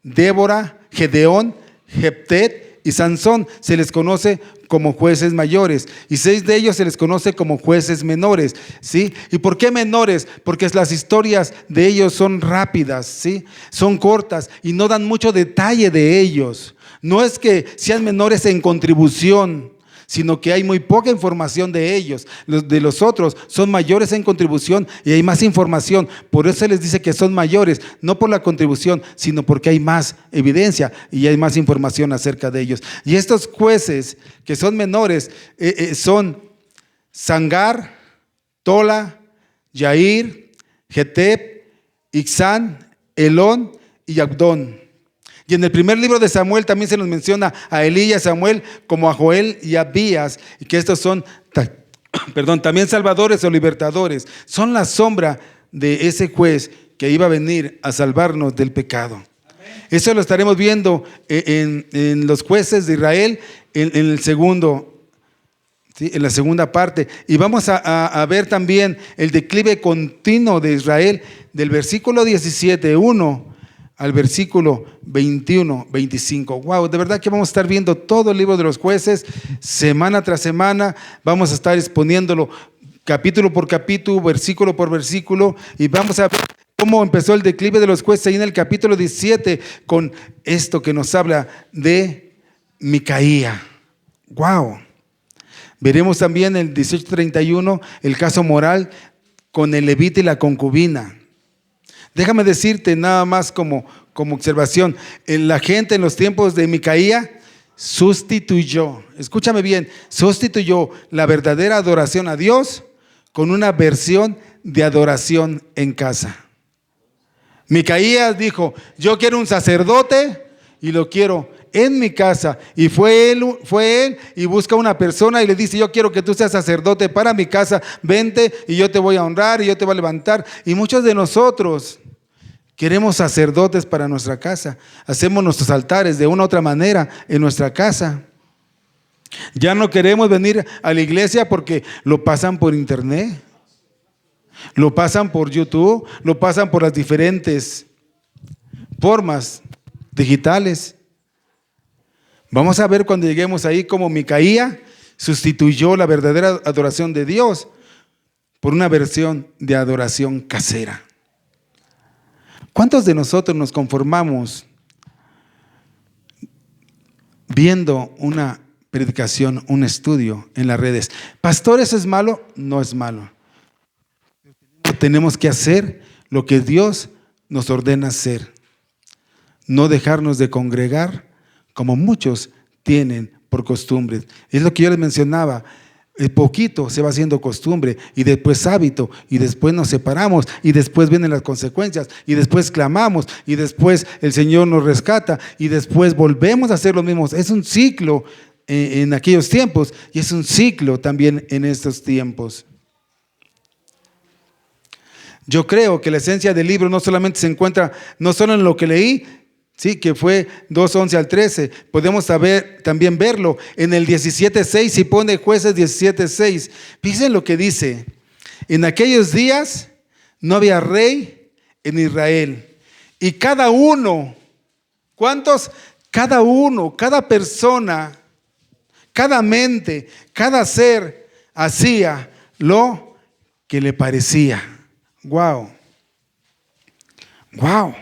Débora, Gedeón, Jeftet y Sansón. Se les conoce como jueces mayores, y 6 de ellos se les conoce como jueces menores, ¿sí? ¿Y por qué menores? Porque las historias de ellos son rápidas, ¿sí? Son cortas y no dan mucho detalle de ellos. No es que sean menores en contribución, sino que hay muy poca información de ellos. Los de los otros son mayores en contribución y hay más información. Por eso se les dice que son mayores, no por la contribución, sino porque hay más evidencia y hay más información acerca de ellos. Y estos jueces que son menores son Sangar, Tola, Yair, Getep, Ixán, Elón y Abdón. Y en el primer libro de Samuel también se nos menciona a Elí y a Samuel como a Joel y a Abías, y que estos son también salvadores o libertadores. Son la sombra de ese juez que iba a venir a salvarnos del pecado. Eso lo estaremos viendo en los jueces de Israel en el segundo. ¿Sí? En la segunda parte. Y vamos a ver también el declive continuo de Israel del versículo 17:1 al versículo 21-25. Wow, de verdad que vamos a estar viendo todo el libro de los jueces semana tras semana. Vamos a estar exponiéndolo capítulo por capítulo, versículo por versículo, y vamos a ver cómo empezó el declive de los jueces ahí en el capítulo 17 con esto que nos habla de Micaía. Wow. Veremos también en el 18:31 el caso moral con el levita y la concubina. Déjame decirte nada más como observación, la gente en los tiempos de Micaía sustituyó, escúchame bien, sustituyó la verdadera adoración a Dios con una versión de adoración en casa. Micaía dijo, yo quiero un sacerdote y lo quiero en mi casa. Y fue él y busca una persona y le dice, yo quiero que tú seas sacerdote para mi casa, vente y yo te voy a honrar y yo te voy a levantar. Y muchos de nosotros queremos sacerdotes para nuestra casa. Hacemos nuestros altares de una u otra manera en nuestra casa. Ya no queremos venir a la iglesia porque lo pasan por internet, lo pasan por YouTube, lo pasan por las diferentes formas digitales. Vamos a ver cuando lleguemos ahí cómo Micaía sustituyó la verdadera adoración de Dios por una versión de adoración casera. ¿Cuántos de nosotros nos conformamos viendo una predicación, un estudio en las redes? Pastor, ¿eso es malo? No es malo. Tenemos que hacer lo que Dios nos ordena hacer. No dejarnos de congregar como muchos tienen por costumbre. Es lo que yo les mencionaba. El poquito se va haciendo costumbre y después hábito y después nos separamos y después vienen las consecuencias y después clamamos y después el Señor nos rescata y después volvemos a hacer lo mismo. Es un ciclo en aquellos tiempos y es un ciclo también en estos tiempos. Yo creo que la esencia del libro no solamente se encuentra, no solo en lo que leí, sí, que fue 2:11 al 13. Podemos también verlo en el 17:6, si pone Jueces 17:6. Fíjense lo que dice. En aquellos días no había rey en Israel. Y cada uno, ¿cuántos? Cada uno, cada persona, cada mente, cada ser hacía lo que le parecía. Wow. Wow.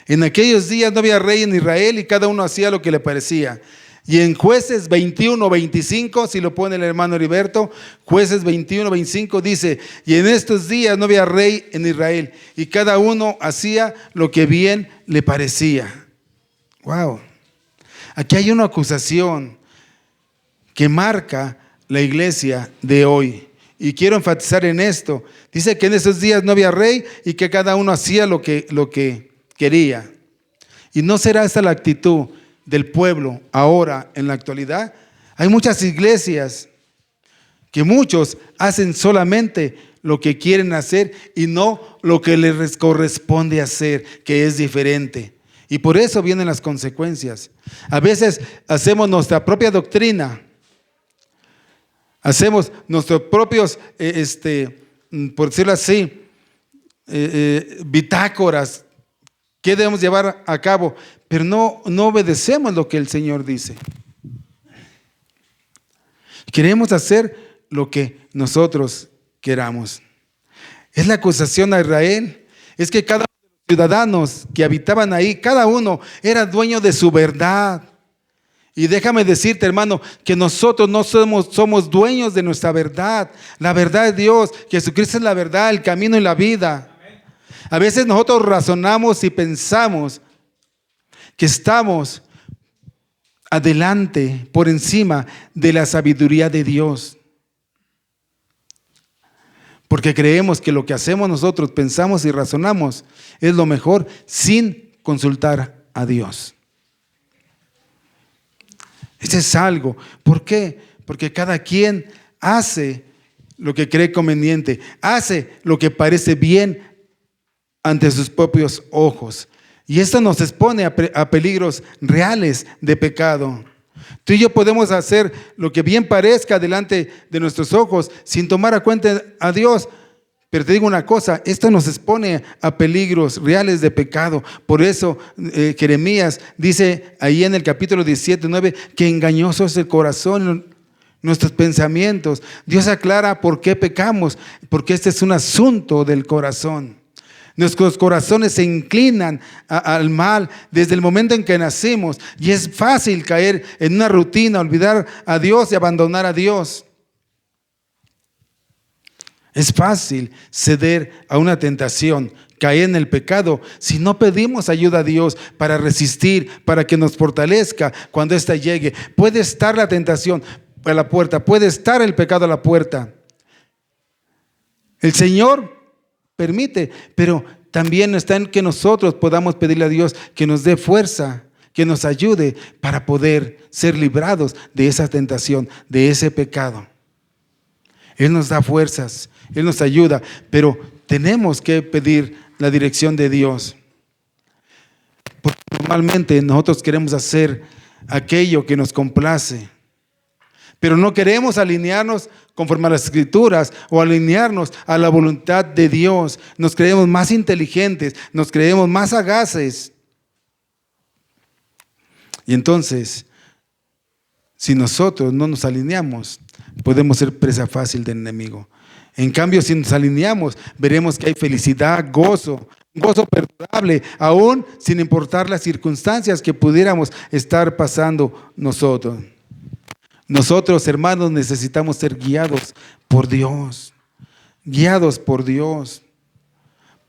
En aquellos días no había rey en Israel y cada uno hacía lo que le parecía. Y en Jueces 21:25, si lo pone el hermano Heriberto, Jueces 21:25 dice, y en estos días no había rey en Israel y cada uno hacía lo que bien le parecía. Wow. Aquí hay una acusación que marca la iglesia de hoy. Y quiero enfatizar en esto. Dice que en esos días no había rey y que cada uno hacía lo que quería. ¿Y no será esta la actitud del pueblo ahora en la actualidad? Hay muchas iglesias que muchos hacen solamente lo que quieren hacer y no lo que les corresponde hacer, que es diferente. Y por eso vienen las consecuencias. A veces hacemos nuestra propia doctrina. Hacemos nuestros propios, por decirlo así, bitácoras que debemos llevar a cabo, pero no obedecemos lo que el Señor dice. Queremos hacer lo que nosotros queramos. Es la acusación a Israel. Es que cada uno de los ciudadanos que habitaban ahí, cada uno era dueño de su verdad. Y déjame decirte, hermano, que nosotros no somos dueños de nuestra verdad. La verdad de Dios, Jesucristo es la verdad, el camino y la vida. A veces nosotros razonamos y pensamos que estamos adelante, por encima de la sabiduría de Dios. Porque creemos que lo que hacemos nosotros, pensamos y razonamos, es lo mejor sin consultar a Dios. Ese es algo. ¿Por qué? Porque cada quien hace lo que cree conveniente, hace lo que parece bien ante sus propios ojos. Y esto nos expone a peligros reales de pecado. Tú y yo podemos hacer lo que bien parezca delante de nuestros ojos sin tomar a cuenta a Dios. Pero te digo una cosa, esto nos expone a peligros reales de pecado. Por eso Jeremías dice ahí en el capítulo 17:9 que engañoso es el corazón, nuestros pensamientos. Dios aclara por qué pecamos, porque este es un asunto del corazón. Nuestros corazones se inclinan al mal desde el momento en que nacimos, y es fácil caer en una rutina, olvidar a Dios y abandonar a Dios. Es fácil ceder a una tentación, caer en el pecado, si no pedimos ayuda a Dios para resistir, para que nos fortalezca cuando ésta llegue. Puede estar la tentación a la puerta, puede estar el pecado a la puerta. El Señor permite, pero también está en que nosotros podamos pedirle a Dios que nos dé fuerza, que nos ayude para poder ser librados de esa tentación, de ese pecado. Él nos da fuerzas, Él nos ayuda, pero tenemos que pedir la dirección de Dios. Porque normalmente nosotros queremos hacer aquello que nos complace, pero no queremos alinearnos conforme a las Escrituras o alinearnos a la voluntad de Dios. Nos creemos más inteligentes, nos creemos más sagaces. Y entonces, si nosotros no nos alineamos, podemos ser presa fácil del enemigo. En cambio, si nos alineamos, veremos que hay felicidad, gozo perdurable, aún sin importar las circunstancias que pudiéramos estar pasando nosotros. Nosotros, hermanos, necesitamos ser guiados por Dios. Guiados por Dios.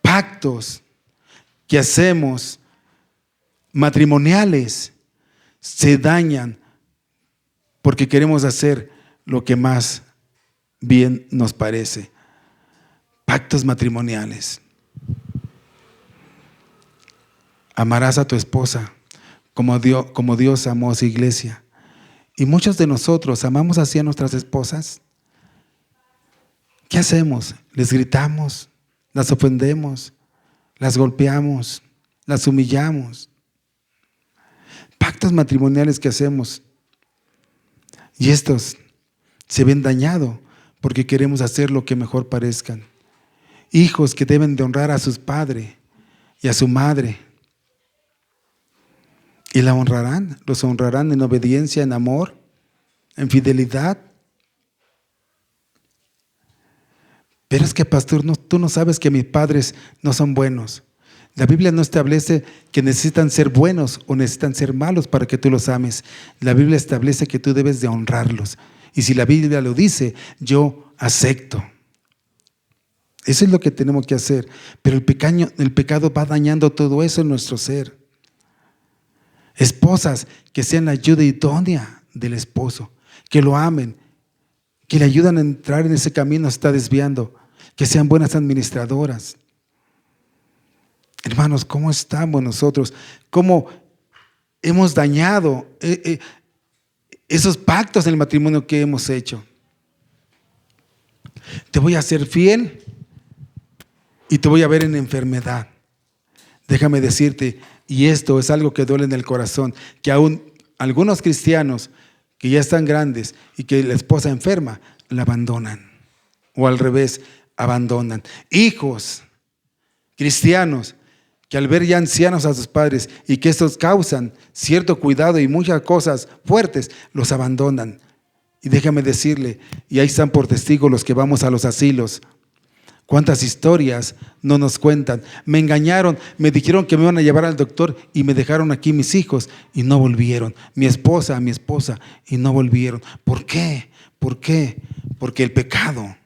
Pactos que hacemos matrimoniales se dañan porque queremos hacer lo que más bien nos parece. Pactos matrimoniales. Amarás a tu esposa como Dios amó a su iglesia. Y muchos de nosotros amamos así a nuestras esposas. ¿Qué hacemos? Les gritamos, las ofendemos, las golpeamos, las humillamos. Pactos matrimoniales que hacemos. Y estos se ven dañados porque queremos hacer lo que mejor parezcan. Hijos que deben de honrar a sus padres y a su madre. Y la honrarán, los honrarán en obediencia, en amor, en fidelidad. Pero es que, pastor, tú no sabes que mis padres no son buenos. La Biblia no establece que necesitan ser buenos o necesitan ser malos para que tú los ames. La Biblia establece que tú debes de honrarlos. Y si la Biblia lo dice, yo acepto. Eso es lo que tenemos que hacer. Pero el pecado va dañando todo eso en nuestro ser. Esposas que sean la ayuda idónea del esposo, que lo amen, que le ayudan a entrar en ese camino, se está desviando, que sean buenas administradoras. Hermanos, ¿cómo estamos nosotros? ¿Cómo hemos dañado esos pactos en el matrimonio que hemos hecho? Te voy a ser fiel y te voy a ver en enfermedad. Déjame decirte, y esto es algo que duele en el corazón, que aún algunos cristianos que ya están grandes y que la esposa enferma, la abandonan. O al revés, abandonan. Hijos cristianos que al ver ya ancianos a sus padres y que estos causan cierto cuidado y muchas cosas fuertes, los abandonan. Y déjame decirle, y ahí están por testigo los que vamos a los asilos, ¿Cuántas historias no nos cuentan? Me engañaron, me dijeron que me iban a llevar al doctor y me dejaron aquí mis hijos y no volvieron. Mi esposa y no volvieron. ¿Por qué? ¿Por qué? Porque el pecado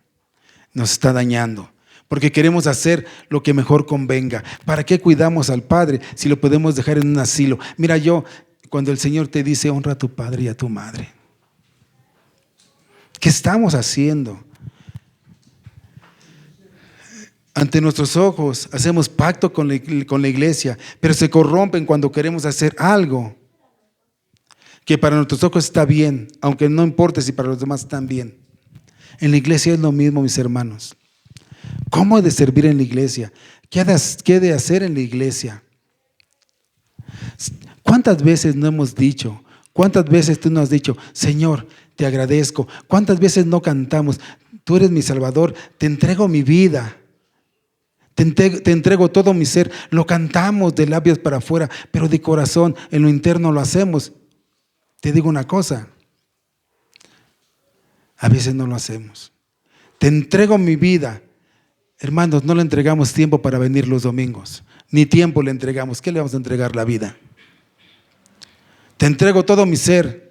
nos está dañando. Porque queremos hacer lo que mejor convenga. ¿Para qué cuidamos al padre si lo podemos dejar en un asilo? Mira, cuando el Señor te dice honra a tu padre y a tu madre, ¿qué estamos haciendo? Ante nuestros ojos hacemos pacto con la iglesia, pero se corrompen cuando queremos hacer algo que para nuestros ojos está bien, aunque no importe si para los demás están bien. En la iglesia es lo mismo, mis hermanos. ¿Cómo he de servir en la iglesia? ¿Qué he de hacer en la iglesia? ¿Cuántas veces no hemos dicho? ¿Cuántas veces tú no has dicho, Señor, te agradezco? ¿Cuántas veces no cantamos, tú eres mi Salvador, te entrego mi vida? Te entrego todo mi ser. Lo cantamos de labios para afuera, pero de corazón, en lo interno lo hacemos. Te digo una cosa, a veces no lo hacemos. Te entrego mi vida. Hermanos, no le entregamos tiempo para venir los domingos, ni tiempo le entregamos. ¿Qué le vamos a entregar? La vida. Te entrego todo mi ser.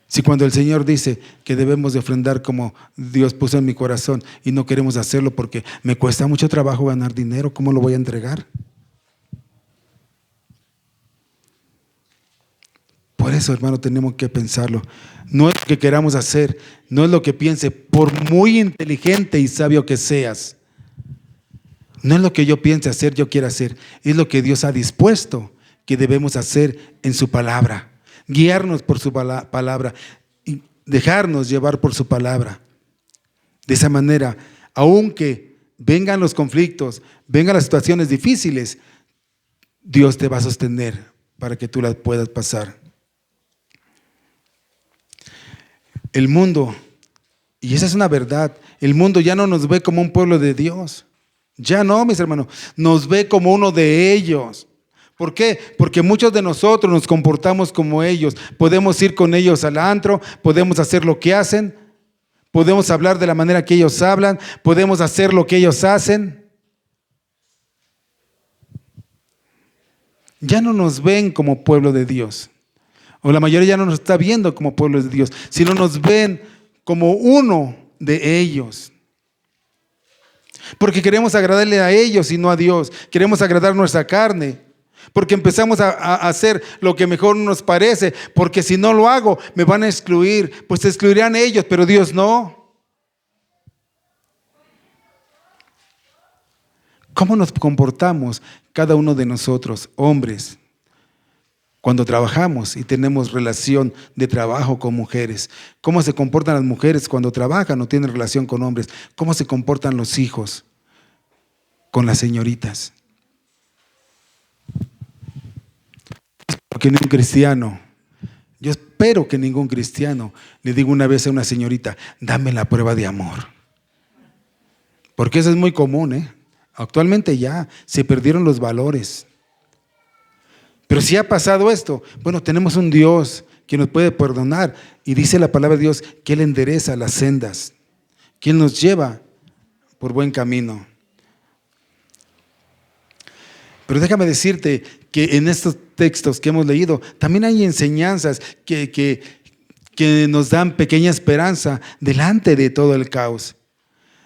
Si cuando el Señor dice que debemos de ofrendar como Dios puso en mi corazón y no queremos hacerlo porque me cuesta mucho trabajo ganar dinero, ¿cómo lo voy a entregar? Por eso, hermano, tenemos que pensarlo. No es lo que queramos hacer, no es lo que piense, por muy inteligente y sabio que seas. No es lo que yo piense hacer, yo quiero hacer. Es lo que Dios ha dispuesto que debemos hacer en su palabra. Guiarnos por su palabra y dejarnos llevar por su palabra. De esa manera, aunque vengan los conflictos, vengan las situaciones difíciles, Dios te va a sostener para que tú las puedas pasar. El mundo, y esa es una verdad, el mundo ya no nos ve como un pueblo de Dios. Ya no, mis hermanos, nos ve como uno de ellos. ¿Por qué? Porque muchos de nosotros nos comportamos como ellos. Podemos ir con ellos al antro, podemos hacer lo que hacen, podemos hablar de la manera que ellos hablan, podemos hacer lo que ellos hacen. Ya no nos ven como pueblo de Dios. O la mayoría ya no nos está viendo como pueblo de Dios, sino nos ven como uno de ellos. Porque queremos agradarle a ellos y no a Dios. Queremos agradar nuestra carne. Porque empezamos a hacer lo que mejor nos parece. Porque si no lo hago, me van a excluir. Pues se excluirán ellos, pero Dios no. ¿Cómo nos comportamos cada uno de nosotros, hombres, cuando trabajamos y tenemos relación de trabajo con mujeres? ¿Cómo se comportan las mujeres cuando trabajan o tienen relación con hombres? ¿Cómo se comportan los hijos con las señoritas? Porque ningún cristiano, yo espero que ningún cristiano le diga una vez a una señorita, dame la prueba de amor. Porque eso es muy común, ¿eh? Actualmente ya se perdieron los valores. Pero si ha pasado esto, bueno, tenemos un Dios que nos puede perdonar. Y dice la palabra de Dios que Él endereza las sendas, que Él nos lleva por buen camino. Pero déjame decirte que en estos textos que hemos leído, también hay enseñanzas que nos dan pequeña esperanza delante de todo el caos.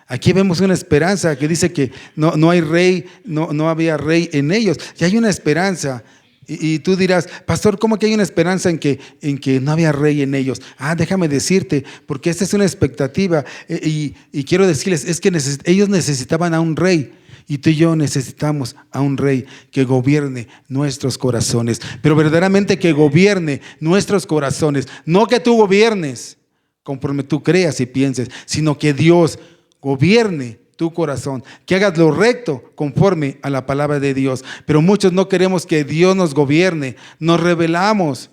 Aquí vemos una esperanza que dice que no hay rey, no había rey en ellos. Y hay una esperanza. Y tú dirás, pastor, ¿cómo que hay una esperanza en que no había rey en ellos? Déjame decirte, porque esta es una expectativa. Y quiero decirles, es que ellos necesitaban a un rey. Y tú y yo necesitamos a un rey que gobierne nuestros corazones. Pero verdaderamente que gobierne nuestros corazones. No que tú gobiernes conforme tú creas y pienses, sino que Dios gobierne tu corazón, que hagas lo recto conforme a la palabra de Dios. Pero muchos no queremos que Dios nos gobierne, nos rebelamos,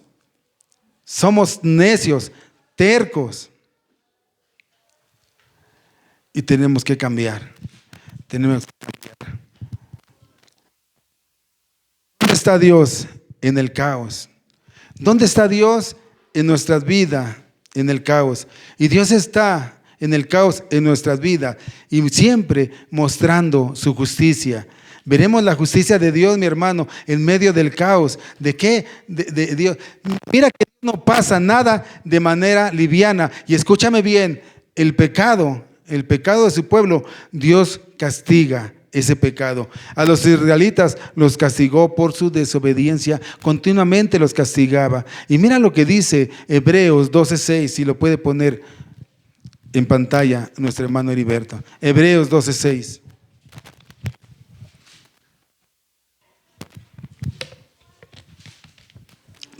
somos necios, tercos, y tenemos que cambiar. Tenemos que cambiar. ¿Dónde está Dios en el caos? ¿Dónde está Dios en nuestras vidas en el caos? Y Dios está en el caos en nuestras vidas y siempre mostrando su justicia. Veremos la justicia de Dios, mi hermano, en medio del caos. ¿De qué? De Dios. Mira que no pasa nada de manera liviana. Y escúchame bien, el pecado de su pueblo, Dios castiga ese pecado. A los israelitas los castigó por su desobediencia, continuamente los castigaba. Y mira lo que dice Hebreos 12:6, si lo puede poner en pantalla nuestro hermano Heriberto. Hebreos 12:6.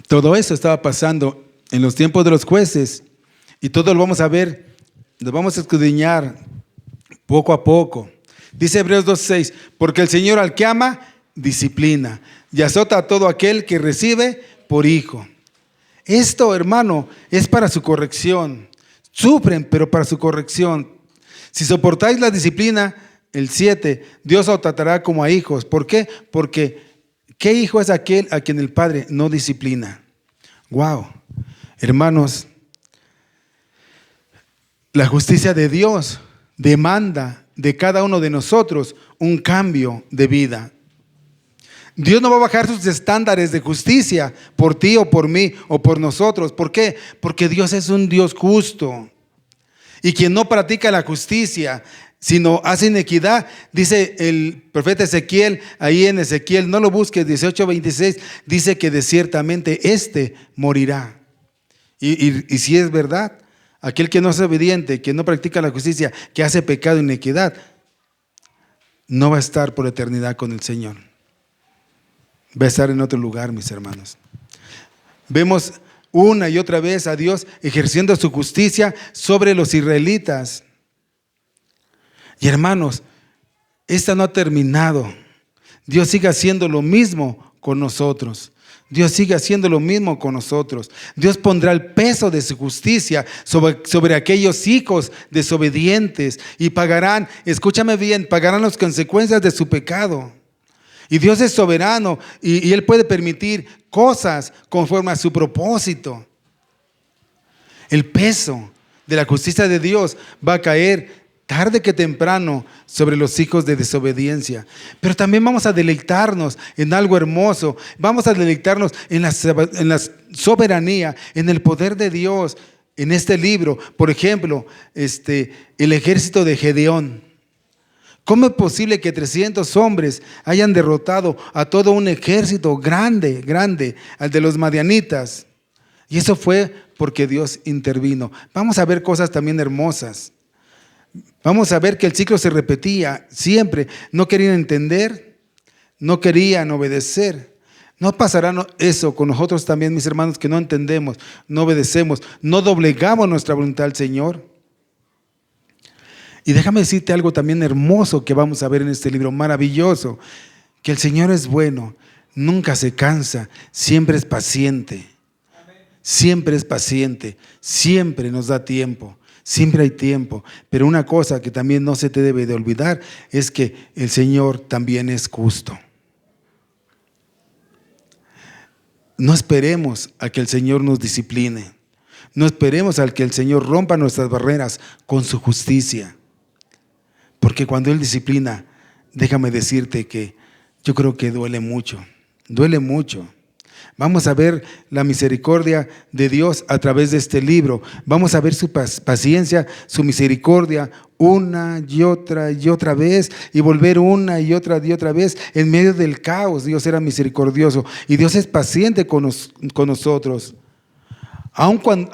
Todo eso estaba pasando en los tiempos de los jueces y todo lo vamos a ver, lo vamos a escudriñar poco a poco. Dice Hebreos 2:6, porque el Señor al que ama, disciplina y azota a todo aquel que recibe por hijo. Esto, hermano, es para su corrección. Sufren, pero para su corrección. Si soportáis la disciplina, el 7, Dios os tratará como a hijos. ¿Por qué? Porque ¿qué hijo es aquel a quien el Padre no disciplina? Wow, hermanos, la justicia de Dios demanda de cada uno de nosotros un cambio de vida. Dios no va a bajar sus estándares de justicia por ti o por mí o por nosotros. ¿Por qué? Porque Dios es un Dios justo. Y quien no practica la justicia, sino hace inequidad, dice el profeta Ezequiel, ahí en Ezequiel, no lo busques, 18:26, dice que de ciertamente éste morirá. Y si es verdad, aquel que no es obediente, que no practica la justicia, que hace pecado e inequidad, no va a estar por eternidad con el Señor. Va a estar en otro lugar, mis hermanos. Vemos una y otra vez a Dios ejerciendo su justicia sobre los israelitas. Y hermanos, esta no ha terminado. Dios sigue haciendo lo mismo con nosotros. Dios sigue haciendo lo mismo con nosotros. Dios pondrá el peso de su justicia sobre aquellos hijos desobedientes y pagarán, escúchame bien, pagarán las consecuencias de su pecado. Y Dios es soberano y Él puede permitir cosas conforme a su propósito. El peso de la justicia de Dios va a caer tarde que temprano sobre los hijos de desobediencia. Pero también vamos a deleitarnos en algo hermoso. Vamos a deleitarnos en la soberanía, en el poder de Dios. En este libro, por ejemplo, el ejército de Gedeón. ¿Cómo es posible que 300 hombres hayan derrotado a todo un ejército grande, al de los madianitas? Y eso fue porque Dios intervino. Vamos a ver cosas también hermosas. Vamos a ver que el ciclo se repetía siempre. No querían entender, no querían obedecer. No pasará eso con nosotros también, mis hermanos, que no entendemos, no obedecemos, no doblegamos nuestra voluntad al Señor. Y déjame decirte algo también hermoso que vamos a ver en este libro, maravilloso, que el Señor es bueno, nunca se cansa, siempre es paciente. Siempre es paciente, siempre nos da tiempo. Siempre hay tiempo, pero una cosa que también no se te debe de olvidar es que el Señor también es justo. No esperemos a que el Señor nos discipline. No esperemos a que el Señor rompa nuestras barreras con su justicia. Porque cuando Él disciplina, déjame decirte que yo creo que duele mucho. Duele mucho. Vamos a ver la misericordia de Dios a través de este libro. Vamos a ver su paciencia, su misericordia una y otra vez y volver una y otra vez. En medio del caos, Dios era misericordioso y Dios es paciente con nosotros. Aun cuando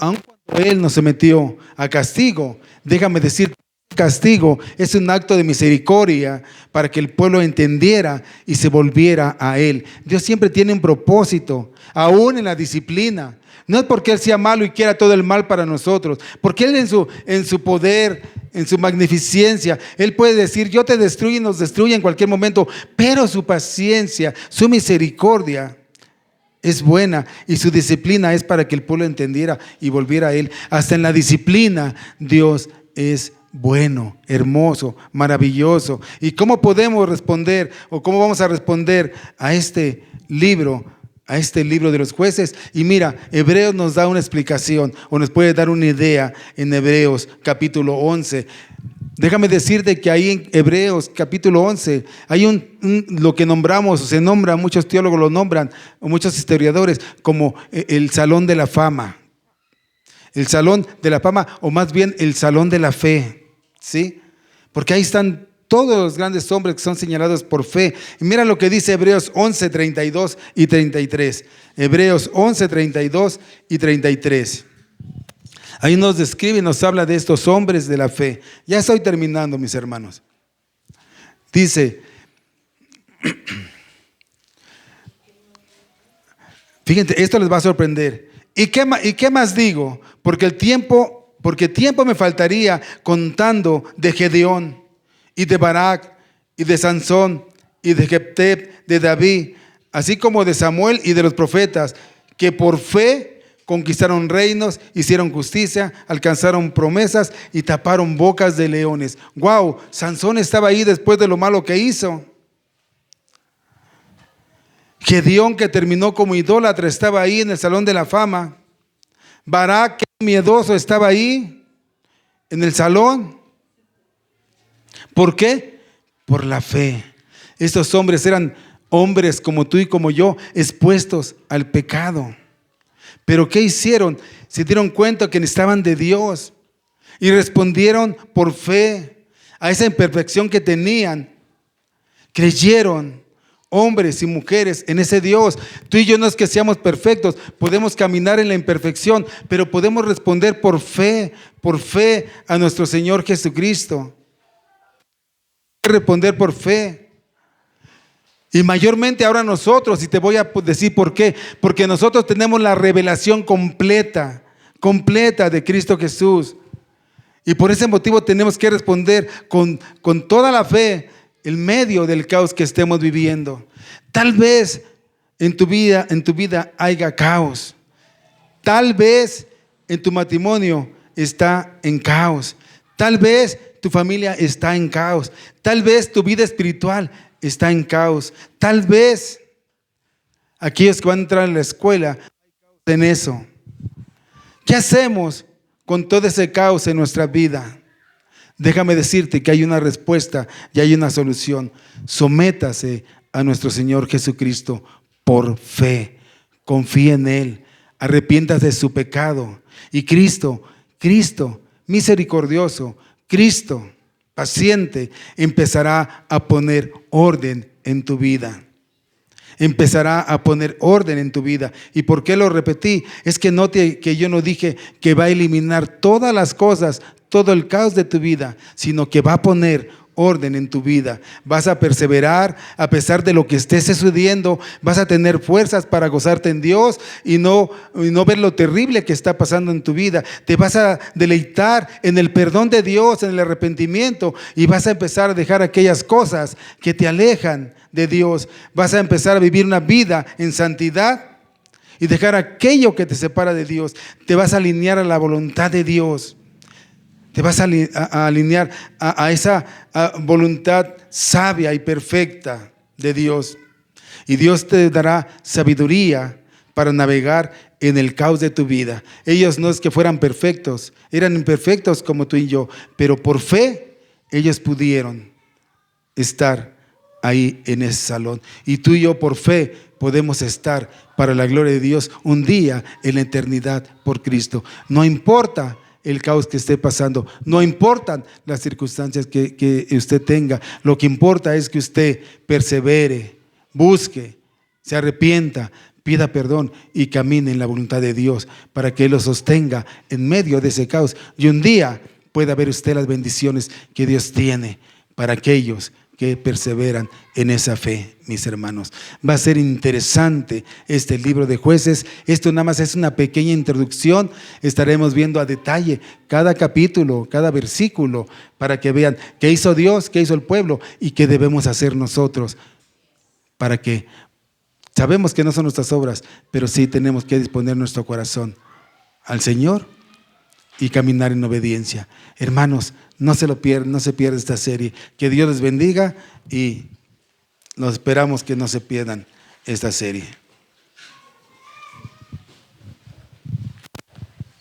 Él nos sometió a castigo, déjame decir, castigo es un acto de misericordia para que el pueblo entendiera y se volviera a Él. Dios siempre tiene un propósito, aún en la disciplina. No es porque Él sea malo y quiera todo el mal para nosotros, porque Él en su poder, en su magnificencia, Él puede decir, yo te destruyo y nos destruye en cualquier momento, pero su paciencia, su misericordia es buena y su disciplina es para que el pueblo entendiera y volviera a Él. Hasta en la disciplina Dios es bueno, hermoso, maravilloso. ¿Y cómo podemos responder o cómo vamos a responder a este libro a este libro de los jueces. Y mira, Hebreos nos da una explicación o nos puede dar una idea en Hebreos capítulo 11. Déjame decirte que ahí en Hebreos capítulo 11 hay lo que nombramos, o se nombra, muchos teólogos lo nombran, o muchos historiadores, como el salón de la fama. El salón de la fama, o más bien el salón de la fe, ¿sí? Porque ahí están todos los grandes hombres que son señalados por fe. Y mira lo que dice Hebreos 11, 32 y 33. Hebreos 11, 32 y 33. Ahí nos describe y nos habla de estos hombres de la fe. Ya estoy terminando, mis hermanos. Dice, fíjense, esto les va a sorprender. ¿Y qué más digo? Porque tiempo me faltaría contando de Gedeón y de Barak y de Sansón y de Jefté, de David, así como de Samuel y de los profetas, que por fe conquistaron reinos, hicieron justicia, alcanzaron promesas y taparon bocas de leones. ¡Wow! Sansón estaba ahí después de lo malo que hizo. Gedeón, que terminó como idólatra, estaba ahí en el salón de la fama. Barak, que miedoso, estaba ahí en el salón. ¿Por qué? Por la fe. Estos hombres eran hombres como tú y como yo, expuestos al pecado. Pero ¿qué hicieron? Se dieron cuenta que necesitaban de Dios y respondieron por fe a esa imperfección que tenían. Creyeron, hombres y mujeres, en ese Dios. Tú y yo no es que seamos perfectos, podemos caminar en la imperfección, pero podemos responder por fe a nuestro Señor Jesucristo. Responder por fe. Y mayormente ahora nosotros, y te voy a decir por qué, porque nosotros tenemos la revelación completa de Cristo Jesús. Y por ese motivo tenemos que responder con toda la fe en medio del caos que estemos viviendo. Tal vez en tu vida haya caos. Tal vez en tu matrimonio está en caos. Tal vez tu familia está en caos. Tal vez tu vida espiritual está en caos. Tal vez aquellos que van a entrar a la escuela en eso. ¿Qué hacemos con todo ese caos en nuestra vida? Déjame decirte que hay una respuesta y hay una solución. Sométase a nuestro Señor Jesucristo por fe. Confíe en Él. Arrepiéntase de su pecado. Y Cristo, misericordioso, Cristo, paciente, empezará a poner orden en tu vida. Empezará a poner orden en tu vida. ¿Y por qué lo repetí? Es que note que yo no dije que va a eliminar todas las cosas, todo el caos de tu vida, sino que va a poner orden en tu vida. Vas a perseverar a pesar de lo que esté sucediendo. Vas a tener fuerzas para gozarte en Dios y no ver lo terrible que está pasando en tu vida. Te vas a deleitar en el perdón de Dios, en el arrepentimiento, y vas a empezar a dejar aquellas cosas que te alejan de Dios. Vas a empezar a vivir una vida en santidad y dejar aquello que te separa de Dios. Te vas a alinear a la voluntad de Dios. Te vas a alinear a esa voluntad sabia y perfecta de Dios. Y Dios te dará sabiduría para navegar en el caos de tu vida. Ellos no es que fueran perfectos, eran imperfectos como tú y yo, pero por fe ellos pudieron estar ahí en ese salón. Y tú y yo por fe podemos estar para la gloria de Dios un día en la eternidad por Cristo. No importa el caos que esté pasando, no importan las circunstancias que usted tenga. Lo que importa es que usted persevere, busque, se arrepienta, pida perdón y camine en la voluntad de Dios para que Él lo sostenga en medio de ese caos. Y un día pueda ver usted las bendiciones que Dios tiene para aquellos que perseveran en esa fe, mis hermanos. Va a ser interesante este libro de Jueces. Esto nada más es una pequeña introducción. Estaremos viendo a detalle cada capítulo, cada versículo, para que vean qué hizo Dios, qué hizo el pueblo y qué debemos hacer nosotros, para que sabemos que no son nuestras obras, pero sí tenemos que disponer nuestro corazón al Señor y caminar en obediencia. Hermanos, no se pierda esta serie. Que Dios les bendiga y nos esperamos que no se pierdan esta serie.